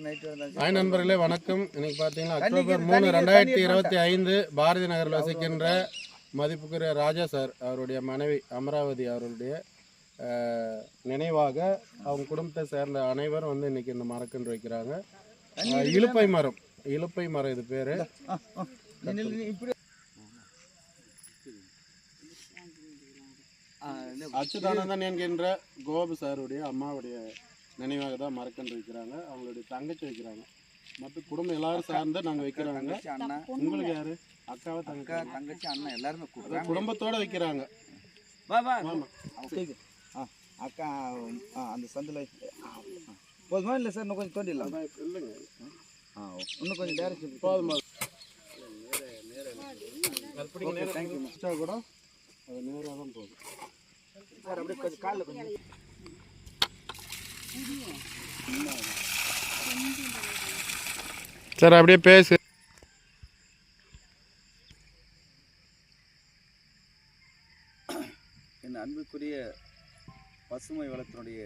Hi நண்பர்களே, வணக்கம். இன்னைக்கு பார்த்தீங்கன்னா அக்டோபர் 3, 2025 பாரதி நகரில் வசிக்கின்ற மதிப்புக்குரிய ராஜா சார் அவருடைய மனைவி அமராவதி அவருடைய நினைவாக அவங்க குடும்பத்தை சேர்ந்த அனைவரும் வந்து இன்னைக்கு இந்த மரக்கன்று வைக்கிறாங்க. இலுப்பை மரம் இது பேர். அச்சுதானந்தன் என்கின்ற கோபு சாருடைய அம்மாவுடைய நினைவாக தான் மரக்கன்று வைக்கிறாங்க. அவங்களுடைய தங்கச்சி வைக்கிறாங்க. மற்ற குடும்பம் எல்லாரும் சார்ந்து நாங்கள் வைக்கிறாங்க. உங்களுக்கு யாரு அக்காவை தங்கச்சி அண்ணன் எல்லாருமே குடும்பத்தோட வைக்கிறாங்க. அக்கா அந்த சந்தில் போதுமா இல்லை சார்? இன்னும் கொஞ்சம் தோண்டிடலாம். இல்லைங்க, இன்னும் கொஞ்சம் டேரக்ஷன் போதுமா? கூட அது நேராக தான் போதும் சார். அப்படியே கொஞ்சம் காலில் கொஞ்சம் சார் அப்படியே பேசு. என் அன்புக்குரிய பசுமை வளத்தினுடைய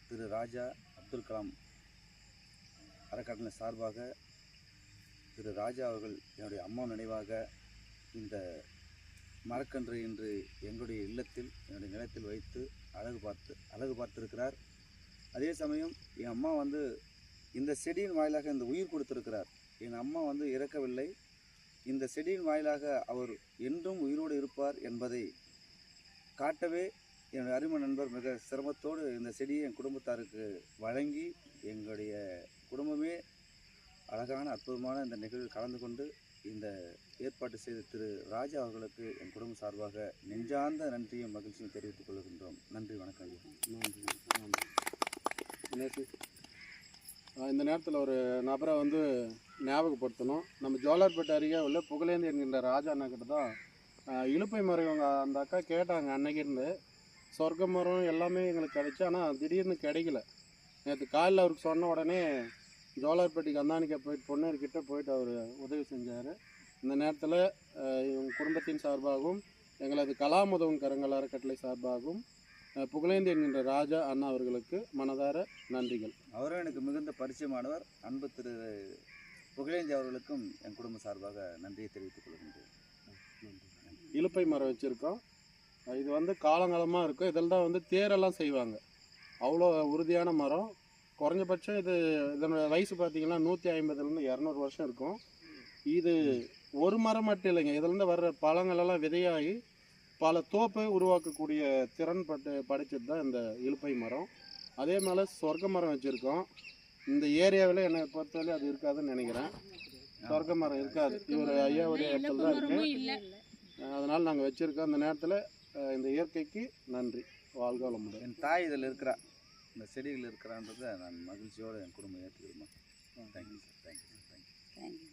திரு ராஜா அப்துல் கலாம் அறக்கட்டளை சார்பாக திரு ராஜா அவர்கள் என்னுடைய அம்மா நினைவாக இந்த மரக்கன்று இன்று எங்களுடைய இல்லத்தில் என்னுடைய நிலத்தில் வைத்து அழகு பார்த்திருக்கிறார். அதே சமயம் என் அம்மா வந்து இந்த செடியின் வாயிலாக இந்த உயிர் கொடுத்திருக்கிறார். என் அம்மா வந்து இறக்கவில்லை. இந்த செடியின் வாயிலாக அவர் என்றும் உயிரோடு இருப்பார் என்பதை காட்டவே என்னுடைய அருமை நண்பர் மிக சிரமத்தோடு இந்த செடியை என் குடும்பத்தாருக்கு வழங்கி எங்களுடைய குடும்பமே அழகான அற்புதமான இந்த நிகழ்வில் கலந்து கொண்டு இந்த ஏற்பாடு செய்த திரு ராஜா அவர்களுக்கு என் குடும்ப சார்பாக நெஞ்சார்ந்த நன்றியும் மகிழ்ச்சியும் தெரிவித்துக் கொள்கின்றோம். நன்றி, வணக்கம் ஐயா. இந்த நேரத்தில் ஒரு நபரை வந்து ஞாபகப்படுத்தணும். நம்ம ஜோலார்பேட்டை அருகே உள்ள புகழேந்தி என்கின்ற ராஜா அண்ணா கிட்ட தான் இலுப்பை மரம் இவங்க அந்த அக்கா கேட்டாங்க. அன்னைக்கு இருந்து சொர்க்க மரம் எல்லாமே எங்களுக்கு கிடச்சி, ஆனால் திடீர்னு கிடைக்கல. நேற்று காலையில் அவருக்கு சொன்ன உடனே ஜோலார்பேட்டைக்கு அந்தானிக்க போயிட்டு பொன்னேர்கிட்ட போயிட்டு அவர் உதவி செஞ்சார். இந்த நேரத்தில் இவங்க குடும்பத்தின் சார்பாகவும் எங்களது கலாம் உதவும் கரங்கள் அறக்கட்டளை சார்பாகவும் புகழேந்தி என்கின்ற ராஜா அண்ணா அவர்களுக்கு மனதார நன்றிகள். அவரும் எனக்கு மிகுந்த பரிச்சயமானவர். அன்பு திரு புகழேந்தி அவர்களுக்கும் என் குடும்ப சார்பாக நன்றியை தெரிவித்துக் கொள்கின்றேன். இலுப்பை மரம் வச்சுருக்கோம். இது வந்து காலங்காலமாக இருக்கும். இதில் தான் வந்து தேரெல்லாம் செய்வாங்க. அவ்வளோ உறுதியான மரம். குறைஞ்சபட்சம் இதனோட வயசு பார்த்திங்கன்னா 150லேருந்து 200 வருஷம் இருக்கும். இது ஒரு மரம் மட்டும் இல்லைங்க, இதுலேருந்து வர்ற பழங்களெல்லாம் விதையாகி பல தோப்பை உருவாக்கக்கூடிய திறன் படைச்சது தான் இந்த இலுப்பை மரம். அதே மேலே சொர்க்க மரம் வச்சுருக்கோம். இந்த ஏரியாவில் என்னை பொறுத்தவரை அது இருக்காதுன்னு நினைக்கிறேன். சொர்க்க மரம் இருக்காது. இவர் ஐயாவுடைய இடத்துல தான் இருக்குது. அதனால் நாங்கள் வச்சுருக்கோம். அந்த நேரத்தில் இந்த இயற்கைக்கு நன்றி. வாழ்க வளமுடன். என் தாய் இதில் இருக்கிறா, இந்த செடிகள் இருக்கிறான்றதை நான் மகிழ்ச்சியோடு என் குடும்பம் ஏற்றுக்கிறேன். Thank you sir. தேங்க்யூ.